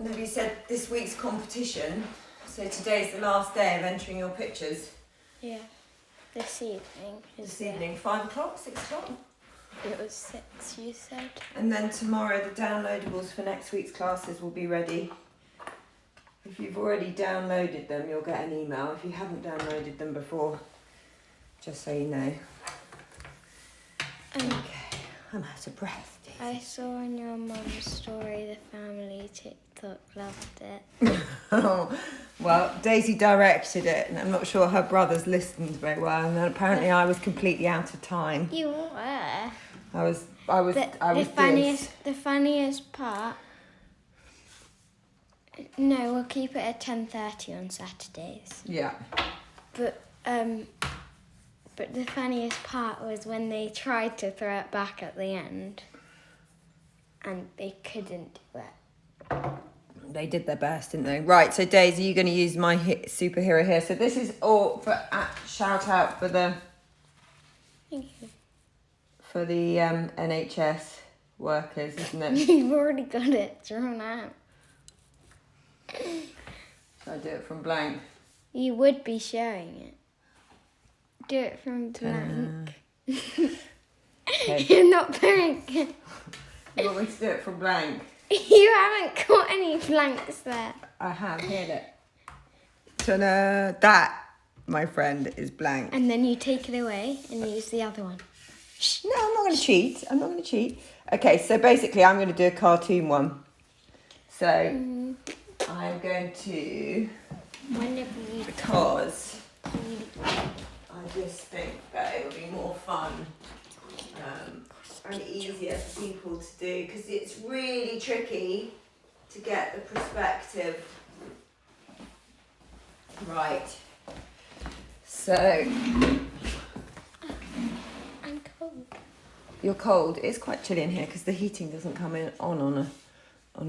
And have you said this week's competition? So today's the last day of entering your pictures. Yeah. This evening. This evening, 5 o'clock, 6 o'clock? It was 6, you said. And then tomorrow the downloadables for next week's classes will be ready. If you've already downloaded them, you'll get an email. If you haven't downloaded them before, just so you know. Okay, I'm out of breath. I saw on your mum's story the family TikTok loved it. Oh, well, Daisy directed it, and I'm not sure her brothers listened very well. And then apparently, I was completely out of time. You were. I was. The funniest part. No, we'll keep it at 10:30 on Saturdays. Yeah. But the funniest part was when they tried to throw it back at the end, and they couldn't do it. They did their best, didn't they? Right, so Daisy, you're going to use my superhero here. So this is all for shout out for the Thank you. for the NHS workers, isn't it? You've already got it drawn out. Shall I do it from blank? You would be showing it. Do it from blank. Okay. You're not blank. You want me to do it from blank? You haven't got any blanks there. I have, here, look. Ta-da! That, my friend, is blank. And then you take it away and use the other one. No, I'm not going to cheat. I'm not going to cheat. Okay, so basically I'm going to do a cartoon one. So I'm going to, because I just think that it would be more fun and easier for people to do, because it's really tricky to get the perspective right. So I'm cold. you're cold. It's quite chilly in here because the heating doesn't come on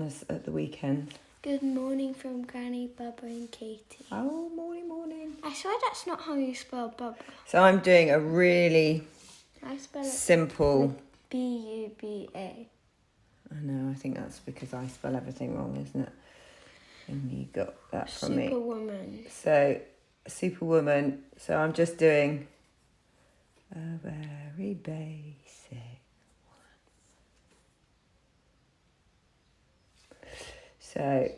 us at the weekend. Good morning from Granny, Bubba and Katie. Oh, morning. I swear that's not how you spell Bubba. So I'm doing a really I spell it simple. B-U-B-A. I know, I think that's because I spell everything wrong, isn't it? And you got that from me. Superwoman. So, Superwoman. So I'm just doing a very basic one. So,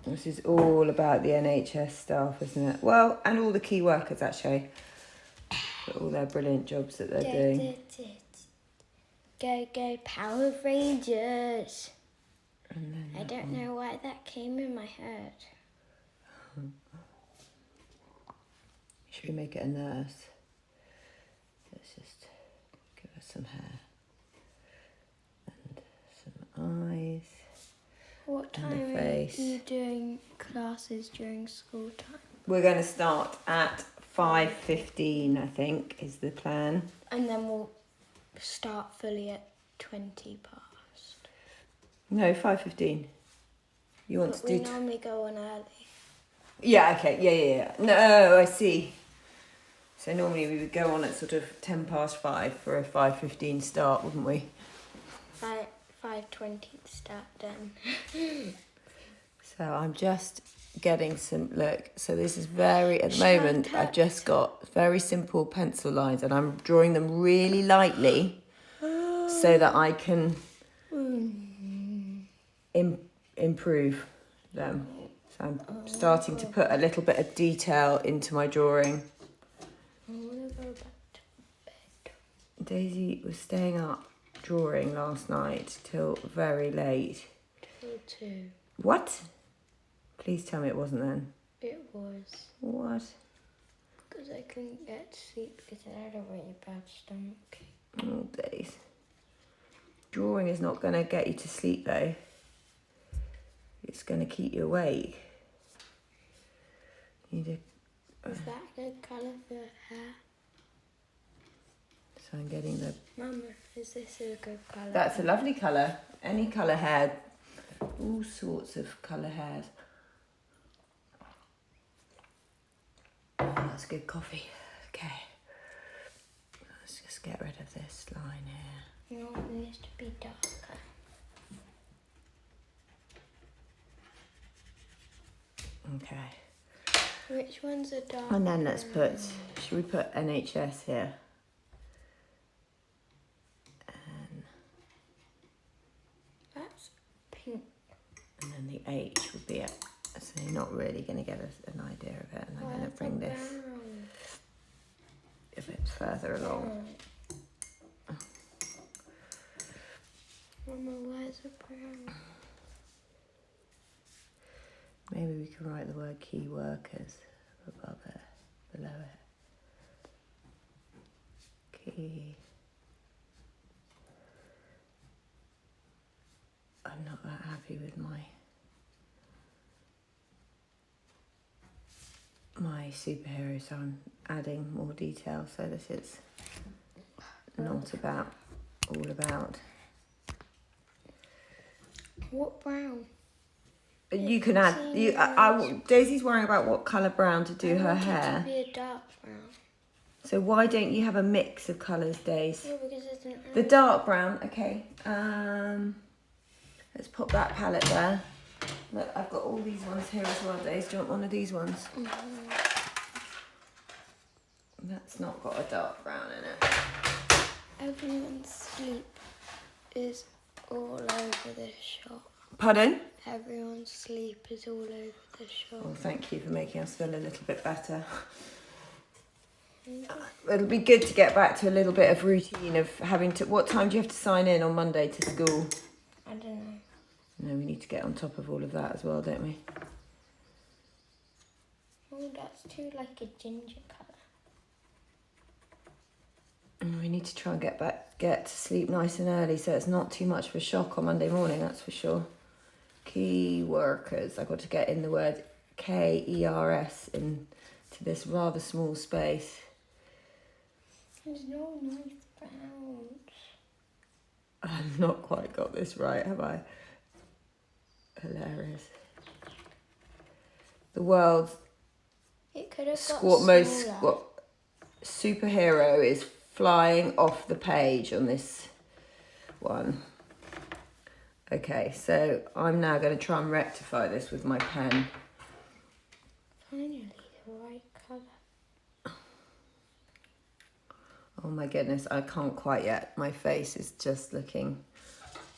this is all about the NHS staff, isn't it? Well, and all the key workers, actually. For all their brilliant jobs that they're doing. Go, Power Rangers. And then I don't know why that came in my head. Should we make it a nurse? Let's just give her some hair. And some eyes. What And the time are face. you doing classes during school time? We're going to start at 5:15, I think, is the plan. And then we'll start fully at 20 past. No, 5:15. You want But to we do... normally go on early. Yeah, okay, yeah. No, I see. So normally we would go on at sort of 10 past 5 for a 5:15 start, wouldn't we? 5:20 start then. So I'm just getting some, look, so this is very, at the moment, I've just got very simple pencil lines and I'm drawing them really lightly so that I can improve them. So I'm starting to put a little bit of detail into my drawing. I want to go back to bed. Daisy was staying up drawing last night till very late. Till 2. What? Please tell me it wasn't then. It was. What? Because I couldn't get to sleep because I had a really bad stomach. Oh, days. Drawing is not going to get you to sleep though. It's going to keep you awake. You need a... Is that a good colour for hair? So I'm getting the... Mama, is this a good colour? That's a lovely colour. Any colour hair. All sorts of colour hairs. Oh, that's good coffee. Okay. Let's just get rid of this line here. You want this to be darker. Okay. Which one's a dark And then let's brown? put, should we put NHS here? And That's pink. then the H would be it. So you're not really going to get an idea of it. And I'm going to bring this a bit further along. Mama, where's the brown? Maybe we can write the word key workers above it, below it. Key. I'm not that happy with my superhero, so I'm adding more detail. So this is not about, all about. What brown? You can add. Daisy's worrying about what colour brown to do her hair. To be a dark brown. So why don't you have a mix of colours, Daisy? Yeah, because it's an The dark brown. Okay. Let's pop that palette there. Look, I've got all these ones here as well, Daisy. Do you want one of these ones? Mm-hmm. That's not got a dark brown in it. Everyone's sleep is all over this shop. Pardon? Everyone's sleep is all over the shop. Oh, thank you for making us feel a little bit better. It'll be good to get back to a little bit of routine of having to... What time do you have to sign in on Monday to school? I don't know. No, we need to get on top of all of that as well, don't we? Oh, that's too like a ginger colour. And we need to try and get to sleep nice and early so it's not too much of a shock on Monday morning, that's for sure. Key workers. I've got to get in the word KERS into this rather small space. There's no nice browns. I've not quite got this right, have I? Hilarious. The world's It could have most superhero is flying off the page on this one. Okay, so I'm now going to try and rectify this with my pen. Finally, the right colour. Oh my goodness, I can't quite yet. My face is just looking...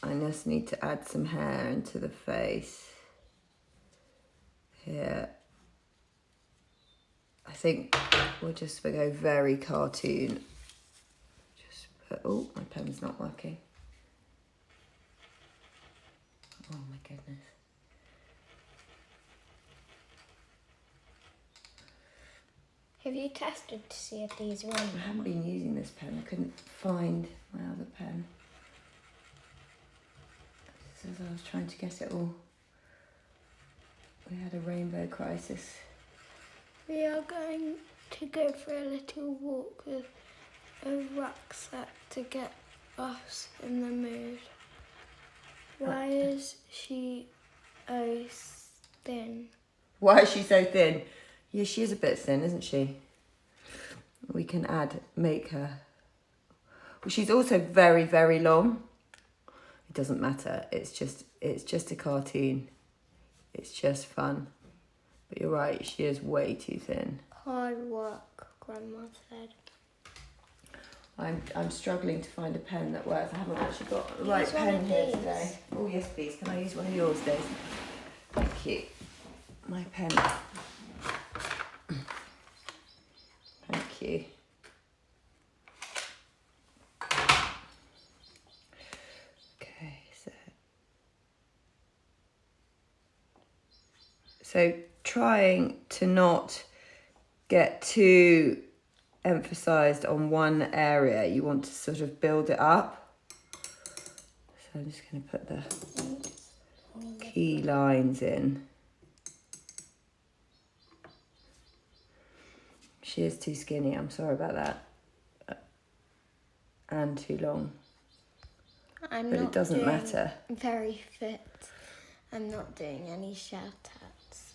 I just need to add some hair into the face. Here. I think we'll go very cartoon. Just put... Oh, my pen's not working. Oh my goodness. Have you tested to see if these run? I haven't been using this pen. I couldn't find my other pen. Just as I was trying to get it all. We had a rainbow crisis. We are going to go for a little walk with a rucksack to get us in the mood. Why is she so thin? Why is she so thin? Yeah, she is a bit thin, isn't she? We can make her... Well, she's also very, very long. It doesn't matter. It's just a cartoon. It's just fun. But you're right, she is way too thin. Hard work, Grandma said. I'm struggling to find a pen that works. I haven't actually got the right pen here today. Oh yes, please. Can I use one of yours, Dave? Thank you. My pen. Thank you. Okay, so trying to not get too emphasized on one area. You want to sort of build it up. So I'm just going to put the key lines in. She is too skinny, I'm sorry about that. And too long. But it doesn't matter. I'm very fit. I'm not doing any shout-outs.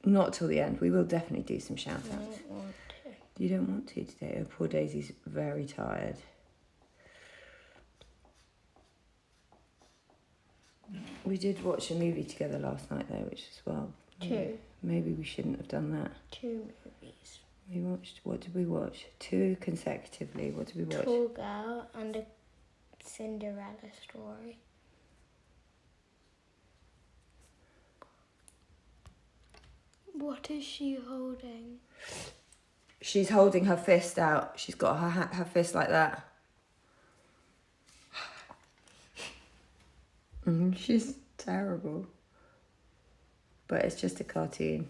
Not till the end. We will definitely do some I shout-outs. don't want to. You don't want to today? Oh, poor Daisy's very tired. We did watch a movie together last night though, which is well. 2. Maybe we shouldn't have done that. 2 movies. What did we watch? 2 consecutively. What did we watch? Tall Girl and a Cinderella story. What is she holding? She's holding her fist out. She's got her fist like that. She's terrible. But it's just a cartoon.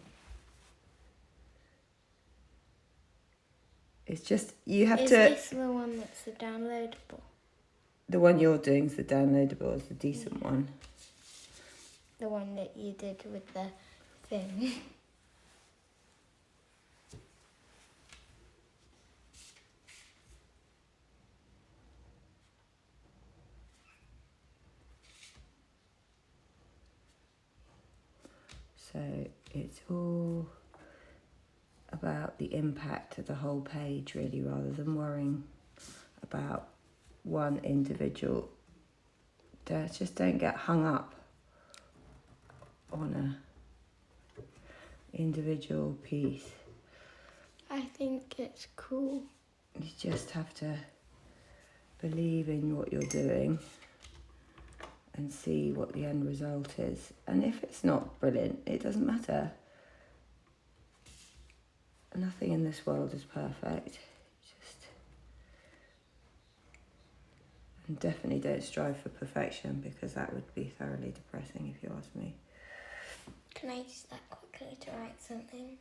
It's just, you have Is to... this the one that's the downloadable? The one you're doing is the downloadable, is the decent one. The one that you did with the thing. So it's all about the impact of the whole page, really, rather than worrying about one individual. Just don't get hung up on a individual piece. I think it's cool. You just have to believe in what you're doing and see what the end result is. And if it's not brilliant, it doesn't matter. Nothing in this world is perfect. And definitely don't strive for perfection, because that would be thoroughly depressing if you ask me. Can I use that quickly to write something?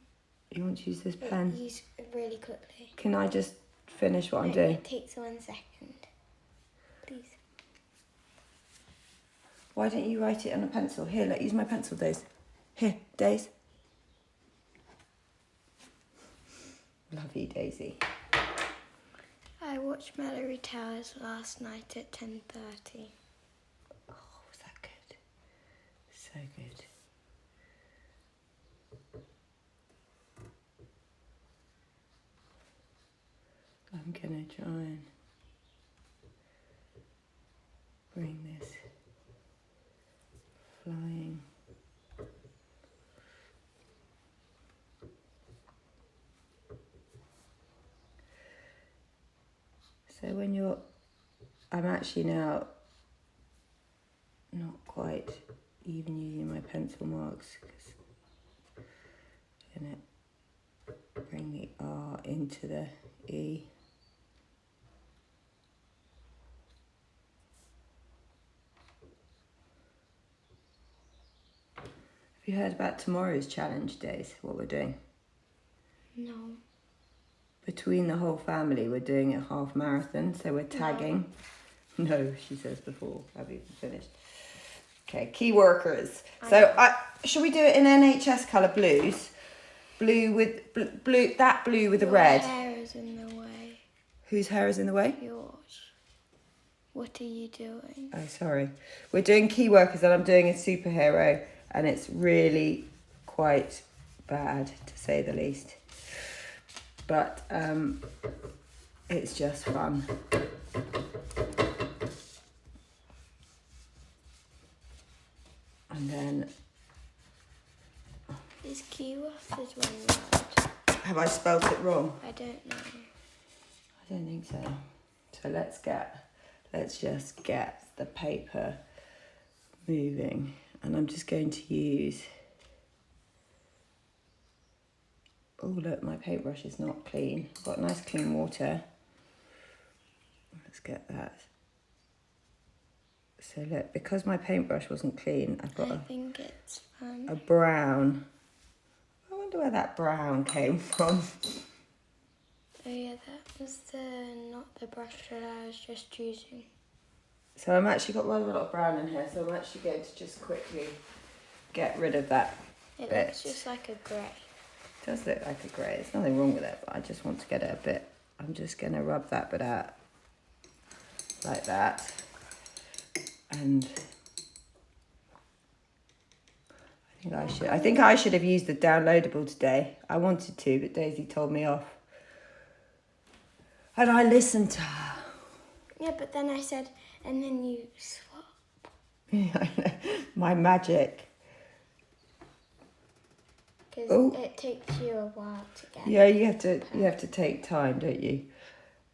You want to use this pen? Use it really quickly. Can I just finish what I'm No, doing? It takes 1 second. Please. Why don't you write it on a pencil? Here, use my pencil, Days. Here, Days. Love you, Daisy. I watched Mallory Towers last night at 10:30. Oh, was that good? So good. I'm gonna try and bring this flying. So when I'm actually now not quite even using my pencil marks, because I'm gonna bring the R into the E. Have you heard about tomorrow's challenge, Days? What we're doing? No. Between the whole family, we're doing a half marathon, so we're tagging. No, she says before I've even finished. Okay, key workers. So should we do it in NHS colour blues? Blue with blue, that blue with the red. Your hair is in the way. Whose hair is in the way? Yours. What are you doing? Oh, sorry. We're doing key workers, and I'm doing a superhero, and it's really quite bad, to say the least. But it's just fun. And then... Is key workers one word? Have I spelt it wrong? I don't know. I don't think so. So let's just get the paper moving. And I'm just going to use... Oh, look, my paintbrush is not clean. I've got nice clean water. Let's get that. So look, because my paintbrush wasn't clean, I've got I think it's fun. a brown. I wonder where that brown came from. Oh yeah, that was not the brush that I was just using. So I'm actually got rather a lot of brown in here, so I'm actually going to just quickly get rid of that It bit. looks just like a grey. It does look like a grey. There's nothing wrong with it, but I just want to get it a bit. I'm just going to rub that bit out like that. And I think I should have used the downloadable today. I wanted to, but Daisy told me off. And I listened to her. Yeah, but then I said, and then you swap. Yeah, I know. My magic. Because it takes you a while to get. Yeah, you have to take time, don't you?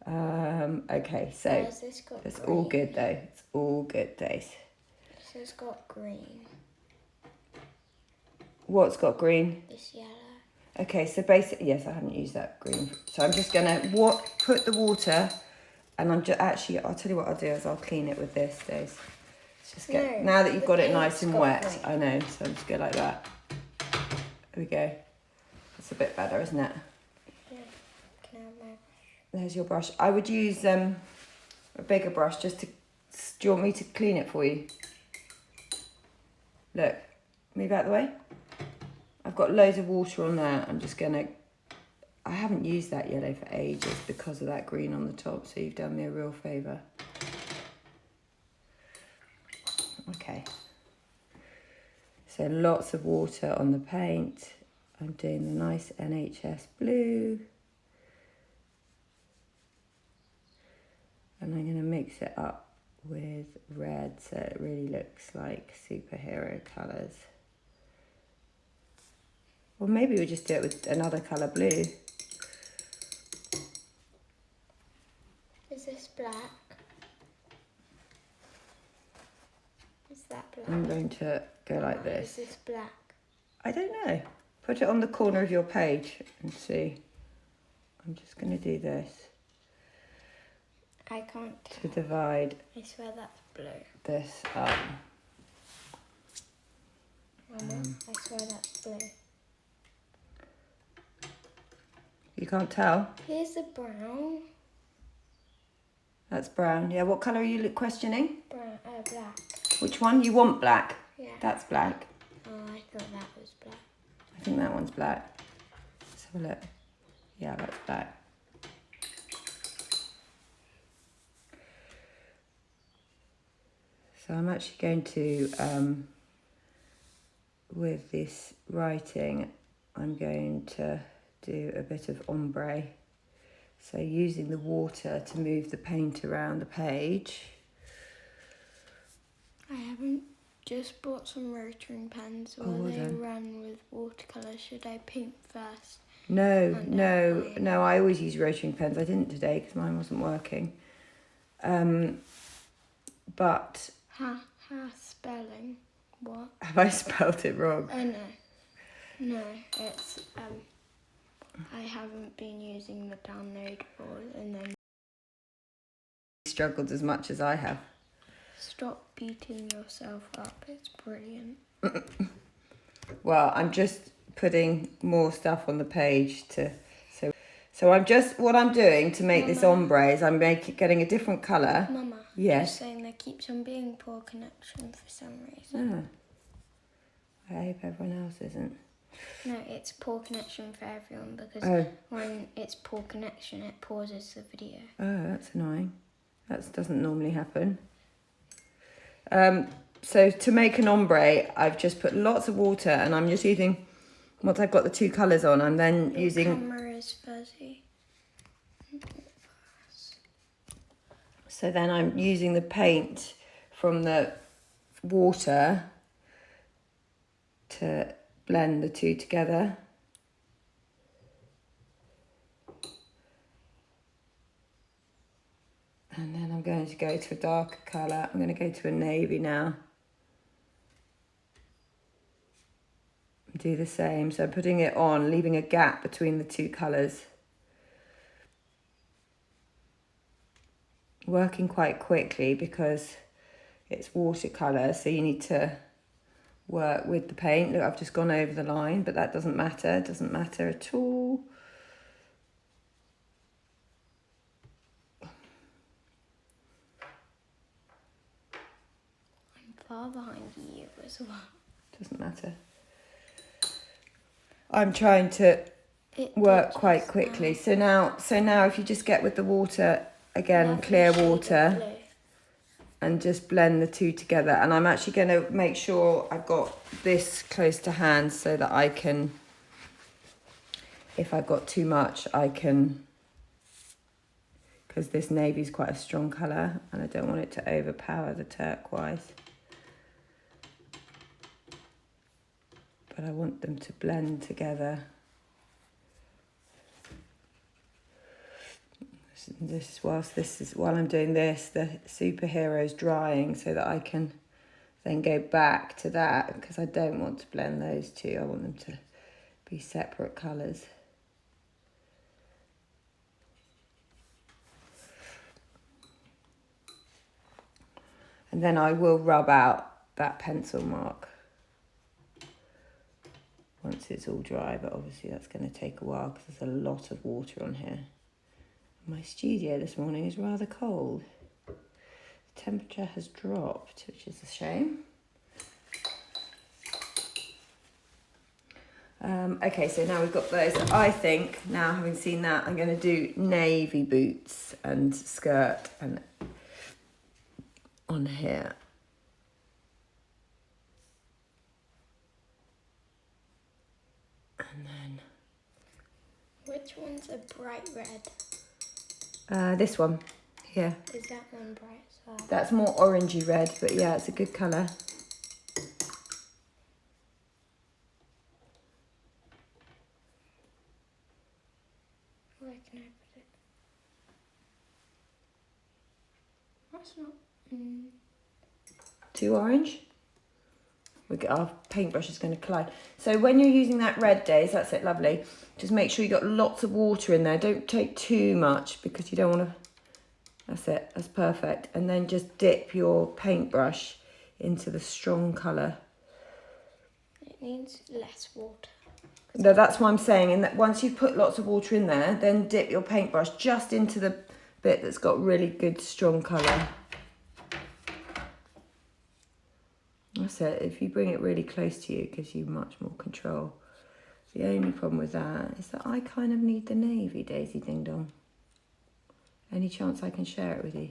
Okay, so Where's this got it's green? all good though. It's all good, Dace. This has got green. What's got green? This yellow. Okay, so basically, yes, I haven't used that green. So I'm just gonna put the water, and I'm just actually, I'll tell you what I'll do is I'll clean it with this, Dace. Let's just get, now that you've got it nice and wet, green. I know, so I'm just go like that. There we go. That's a bit better, isn't it? Yeah. Can I have my brush? There's your brush. I would use a bigger brush just to, do you want me to clean it for you? Look, move out the way. I've got loads of water on there. I'm just gonna, I haven't used that yellow for ages because of that green on the top, so you've done me a real favour. Okay. So lots of water on the paint. I'm doing the nice NHS blue. And I'm going to mix it up with red so it really looks like superhero colours. Or maybe we'll just do it with another colour blue. Is this black? Is that black? I'm going to go like this. Is this black? I don't know. Put it on the corner of your page and see. I'm just going to do this I can't tell. to divide I swear that's blue. this up. Mama, I swear that's blue. You can't tell? Here's the brown. That's brown. Yeah, what colour are you questioning? Brown, black. Which one? You want black? Yeah. That's black. Oh, I thought that was black. I think that one's black. Let's have a look. Yeah, that's black. So I'm actually going to, with this writing, I'm going to do a bit of ombre. So using the water to move the paint around the page. I haven't just bought some rotary pens. Will they run with watercolour? Should I paint first? No, I always use rotary pens. I didn't today because mine wasn't working. But... spelling. What? Have I spelled it wrong? Oh, no. No, it's... I haven't been using the download board and then... Struggled as much as I have. Stop beating yourself up. It's brilliant. Well, I'm just putting more stuff on the page to... So I'm just... What I'm doing to make this ombre is I'm getting a different colour. Mama. Yes. Just saying there keeps on being poor connection for some reason. I hope everyone else isn't. No, it's poor connection for everyone because when it's poor connection, it pauses the video. Oh, that's annoying. That doesn't normally happen. So to make an ombre, I've just put lots of water and I'm just using, once I've got the two colours on, I'm then using... Your camera is fuzzy. So then I'm using the paint from the water to blend the two together. And then I'm going to go to a darker colour. I'm going to go to a navy now. Do the same. So I'm putting it on, leaving a gap between the two colours. Working quite quickly because it's watercolour, so you need to work with the paint. Look, I've just gone over the line, but that doesn't matter. It doesn't matter at all. I'm far behind you as well. Doesn't matter. I'm trying to work quite quickly. So now if you just get with the water again, clear water, and just blend the two together. And I'm actually going to make sure I've got this close to hand so that I can, if I've got too much, I can, because this navy is quite a strong colour and I don't want it to overpower the turquoise. but I want them to blend together. While I'm doing this, the superhero's drying so that I can then go back to that, because I don't want to blend those two. I want them to be separate colours. And then I will rub out that pencil mark once it's all dry, but obviously that's going to take a while because there's a lot of water on here. My studio this morning is rather cold. The temperature has dropped, which is a shame. Okay, so now we've got those. I think, now having seen that, I'm going to do navy boots and skirt and on here. And then... Which one's a bright red? This one, here. Is that one bright as well? That's more orangey red, but yeah, it's a good colour. Where can I put it? That's not... Too orange? Our paintbrush is going to collide. So when you're using that red, Days, that's it, lovely. Just make sure you got lots of water in there. Don't take too much because you don't want to... That's it, that's perfect. And then just dip your paintbrush into the strong colour. It needs less water. No, that's what I'm saying. And that once you've put lots of water in there, then dip your paintbrush just into the bit that's got really good strong colour. That's it. If you bring it really close to you, it gives you much more control. The only problem with that is that I kind of need the navy, Daisy Ding Dong. Any chance I can share it with you?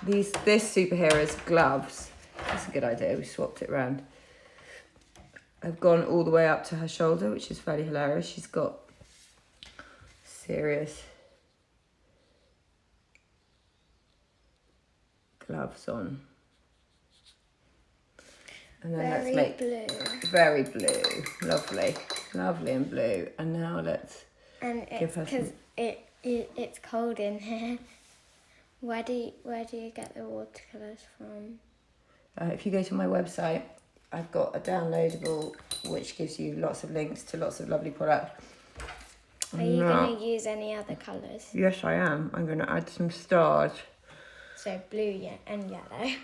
This superhero's gloves, that's a good idea, we swapped it around. I've gone all the way up to her shoulder, which is fairly hilarious. She's got serious gloves on. And then let's make blue. Very blue, lovely and blue. And now let's give her some... it's cold in here. Where do you get the watercolours from? If you go to my website, I've got a downloadable which gives you lots of links to lots of lovely products. Are you going to use any other colours? Yes, I am. I'm going to add some stars. So blue and yellow.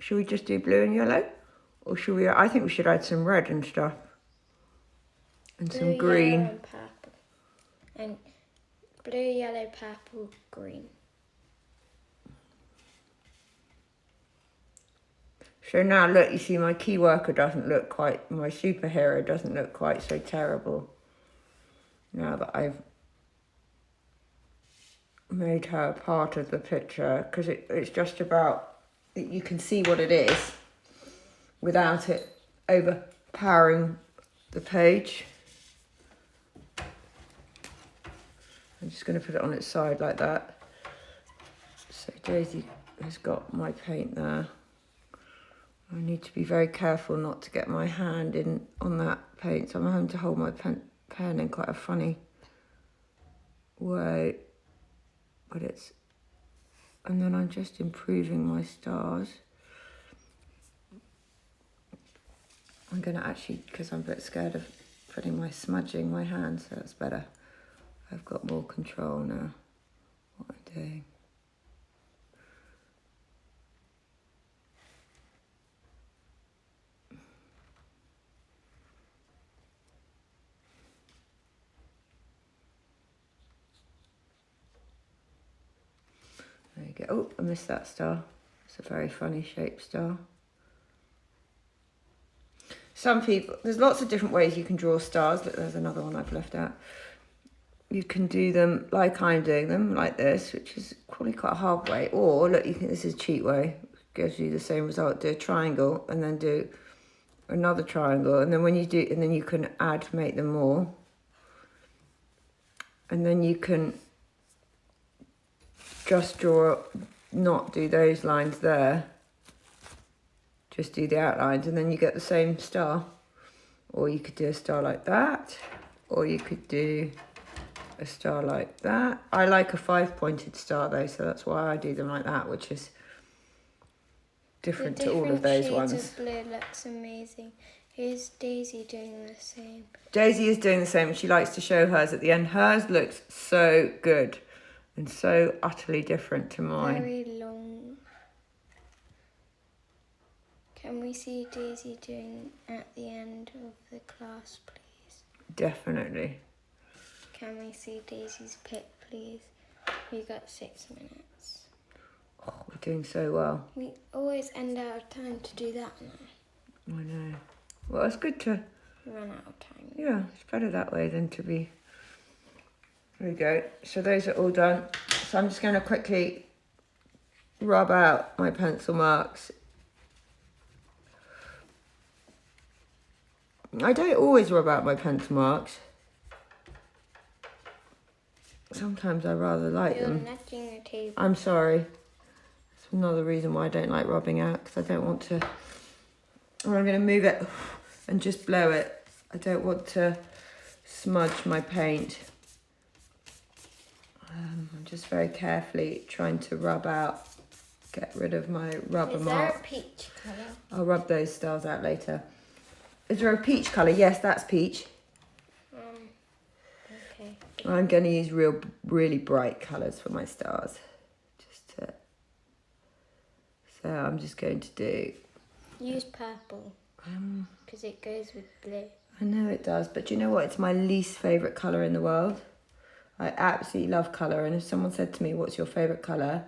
Should we just do blue and yellow? Or should we... I think we should add some red and stuff. And Blue, some green. Yellow and purple. And blue, yellow, purple, green. So now look, you see my key worker doesn't look quite... My superhero doesn't look quite so terrible. Now that I've made her part of the picture. Because it's just about... You can see what it is without it overpowering the page. I'm just going to put it on its side like that. So Daisy has got my paint there. I need to be very careful not to get my hand in on that paint. So I'm having to hold my pen in quite a funny way. But it's... And then I'm just improving my stars. I'm going to actually, because I'm a bit scared of smudging my hand, so that's better. I've got more control now, what I'm doing. There you go. Oh, I missed that star. It's a very funny shaped star. Some people, there's lots of different ways you can draw stars. Look, there's another one I've left out. You can do them like I'm doing them, like this, which is probably quite a hard way. Or, look, this is a cheat way. Gives you the same result. Do a triangle and then do another triangle. And then when you do, and then you can make them more. And then you can just draw, not do those lines there. just do the outlines and then you get the same star. Or you could do a star like that, or you could do a star like that. I like a 5-pointed star though, so that's why I do them like that, which is different to all of those ones. The different shades of blue looks amazing. Here's Daisy doing the same. Daisy is doing the same. She likes to show hers at the end. Hers looks so good and so utterly different to mine. Very long. Can we see Daisy doing at the end of the class, please? Definitely. Can we see Daisy's pick, please? We got 6 minutes. Oh, we're doing so well. We always end out of time to do that now. I know. Well, it's good to... Run out of time. Yeah, it's better that way than to be... There we go. So those are all done. So I'm just going to quickly rub out my pencil marks. I don't always rub out my pencil marks. Sometimes I rather like You're them. nudging the table. I'm sorry. That's another reason why I don't like rubbing out, because I don't want to... Or I'm going to move it and just blow it. I don't want to smudge my paint. I'm just very carefully trying to rub out, get rid of my rubber mark. Is there a peach colour? I'll rub those stars out later. Is there a peach colour? Yes, that's peach. Okay. I'm going to use really bright colours for my stars. So I'm just going to do... Use purple. Because it goes with blue. I know it does, but do you know what? It's my least favourite colour in the world. I absolutely love colour, and if someone said to me, what's your favourite colour?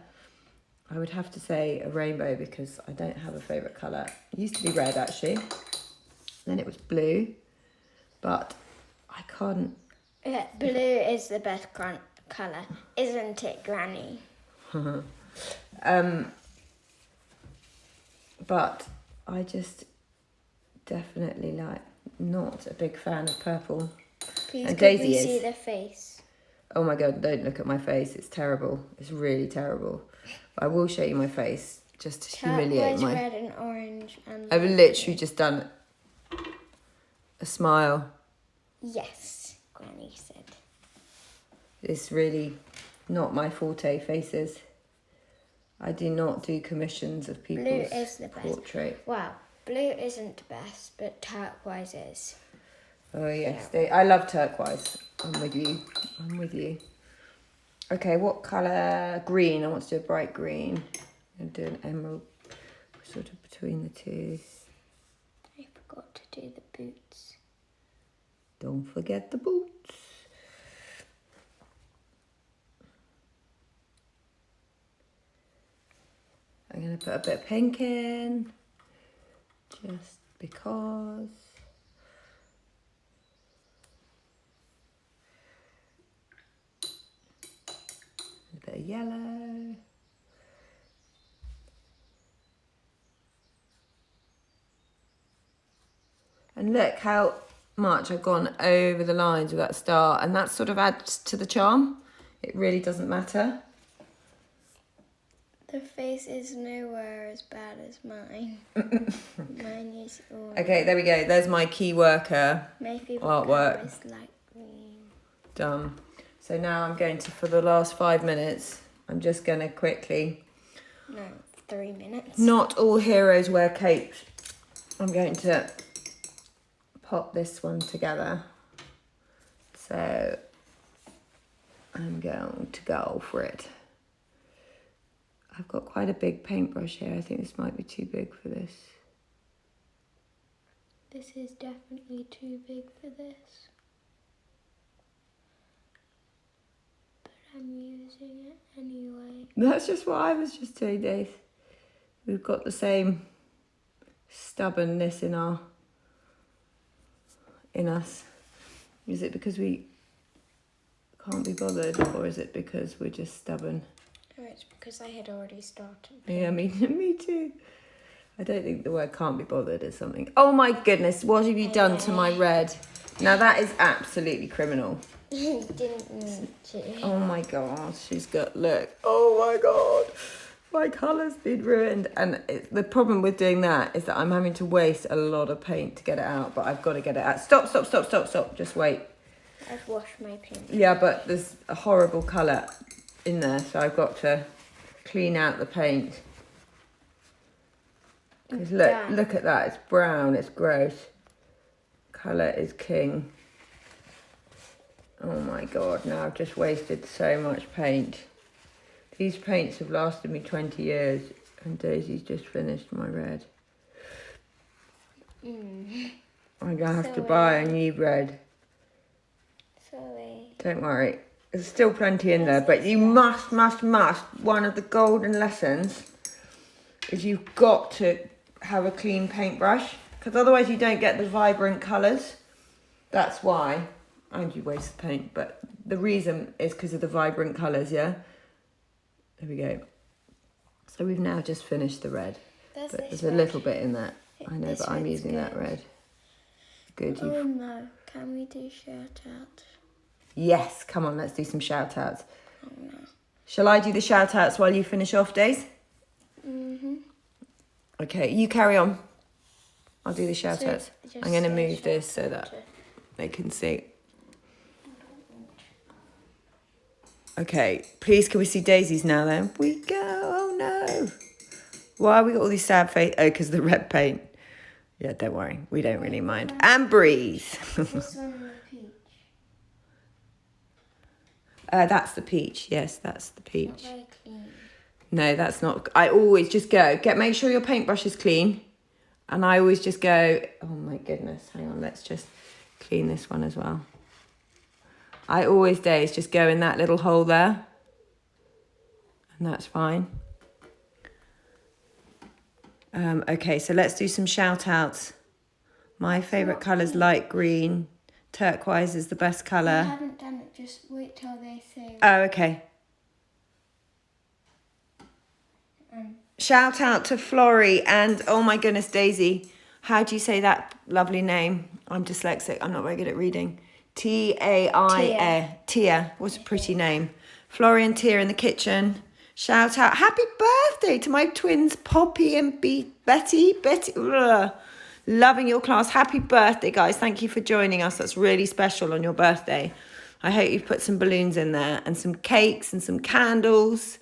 I would have to say a rainbow, because I don't have a favourite colour. It used to be red, actually. Then it was blue, but I can't... Yeah, blue is the best colour, isn't it, Granny? But I just definitely not a big fan of purple. Please, and could Daisy we is. see the face? Oh my God, don't look at my face. It's terrible. It's really terrible. I will show you my face just to humiliate Turquoise, my... red and orange. And I've literally just done a smile. Yes, Granny said. It's really not my forte, faces. I do not do commissions of people's Blue is the best. portrait. Well, blue isn't the best, but turquoise is. Oh yes, I love turquoise. I'm with you. I'm with you. Okay, what colour? Green. I want to do a bright green. I'm going to do an emerald, sort of between the two. I forgot to do the boots. Don't forget the boots. I'm going to put a bit of pink in, just because. A bit of yellow. And look how much I've gone over the lines with that star, and that sort of adds to the charm. It really doesn't matter. The face is nowhere as bad as mine. Mine is all... Okay, there we go. There's my key worker My favourite artwork. colour is light green. Done. So now I'm going to, for the last 5 minutes, I'm just going to quickly... No, 3 minutes. Not all heroes wear capes. I'm going to pop this one together. So I'm going to go for it. I've got quite a big paintbrush here. I think this might be too big for this. This is definitely too big for this. But I'm using it anyway. That's just what I was just doing, Dave. We've got the same stubbornness in us. Is it because we can't be bothered, or is it because we're just stubborn? Oh, it's because I had already started. Yeah, me too. I don't think the word can't be bothered is something. Oh my goodness, what have you done to my red? Now that is absolutely criminal. Didn't mean to. Oh my God, she's got, look. Oh my God. My colour's been ruined. And the problem with doing that is that I'm having to waste a lot of paint to get it out, but I've got to get it out. Stop. Just wait. I've washed my paint. Yeah, but there's a horrible colour in there, so I've got to clean out the paint. Because look at that. It's brown. It's gross. Colour is king. Oh my God, now I've just wasted so much paint. These paints have lasted me 20 years and Daisy's just finished my red. I'm going to have to buy a new red. Sorry. Don't worry, there's still plenty in there, but you must, one of the golden lessons is you've got to have a clean paintbrush, because otherwise you don't get the vibrant colours. That's why. And you waste the paint, but the reason is because of the vibrant colours, yeah? There we go. So we've now just finished the red. But there's a little bit in that. I know, but I'm using that red. Good. Oh no, can we do shout outs? Yes, come on, let's do some shout outs. Oh no. Shall I do the shout outs while you finish off, Days? Okay, you carry on. I'll do the shout outs. I'm going to move this so that they can see. Okay, please can we see Daisy's now then? We go, oh no. Why have we got all these sad faces? Oh, because the red paint. Yeah, don't worry, we don't really mind. And breathe. This one and the peach. That's the peach, yes, that's the peach. Not very clean. No, that's not, I always just go, make sure your paintbrush is clean. And I always just go, oh my goodness, hang on, let's just clean this one as well. I always Days just go in that little hole there. And that's fine. Okay, so let's do some shout outs. My favourite colour's light green. Turquoise is the best colour. I haven't done it, just wait till they say. Oh, okay. Shout out to Florrie and, oh my goodness, Daisy. How do you say that lovely name? I'm dyslexic. I'm not very good at reading. T-A-I-A. Tia. What a pretty name. Florrie and Tia in the kitchen. Shout out. Happy birthday to my twins, Poppy and Betty. Ugh. Loving your class. Happy birthday, guys. Thank you for joining us. That's really special on your birthday. I hope you've put some balloons in there and some cakes and some candles.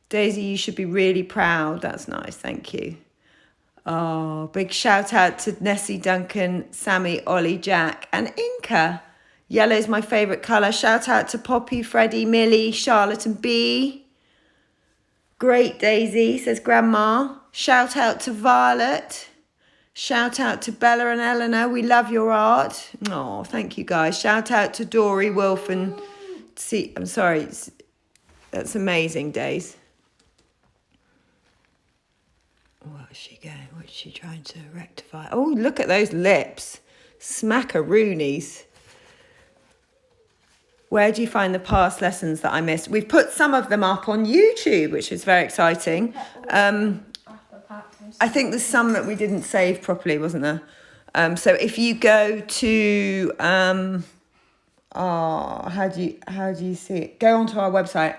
Daisy, you should be really proud. That's nice. Thank you. Oh, big shout out to Nessie, Duncan, Sammy, Ollie, Jack and Inca. Yellow's my favourite colour. Shout out to Poppy, Freddie, Millie, Charlotte and Bee. Great, Daisy, says Grandma. Shout out to Violet. Shout out to Bella and Eleanor. We love your art. Oh, thank you, guys. Shout out to Dory, Wilf and... I'm sorry. That's amazing, Days. What's she going? What's she trying to rectify? Oh, look at those lips. Smackaroonies. Where do you find the past lessons that I missed? We've put some of them up on YouTube, which is very exciting. I think there's some that we didn't save properly, wasn't there? So if you go to how do you see it? Go onto our website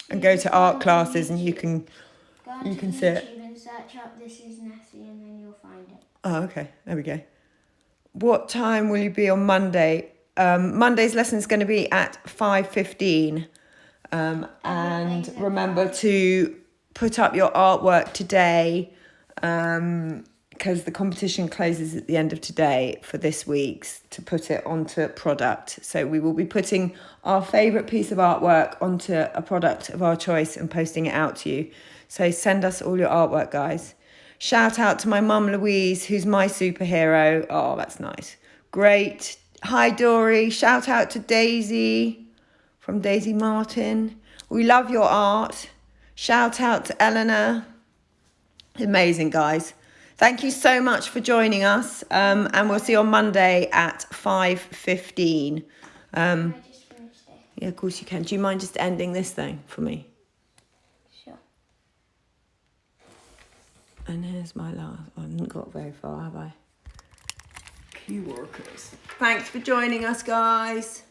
and go to art classes, and you can see it. And search up Thisisnessie and then you'll find it. Oh, okay. There we go. What time will you be on Monday? Monday's lesson is going to be at 5:15. And remember to put up your artwork today, because the competition closes at the end of today for this week's, to put it onto product. So we will be putting our favourite piece of artwork onto a product of our choice and posting it out to you. So send us all your artwork, guys. Shout out to my mum, Louise, who's my superhero. Oh, that's nice. Great. Hi, Dory. Shout out to Daisy from Daisy Martin. We love your art. Shout out to Eleanor. Amazing, guys. Thank you so much for joining us. And we'll see you on Monday at 5:15. I just finished it. Yeah, of course you can. Do you mind just ending this thing for me? Sure. And here's my last. I haven't got very far, have I? Key workers. Thanks for joining us, guys.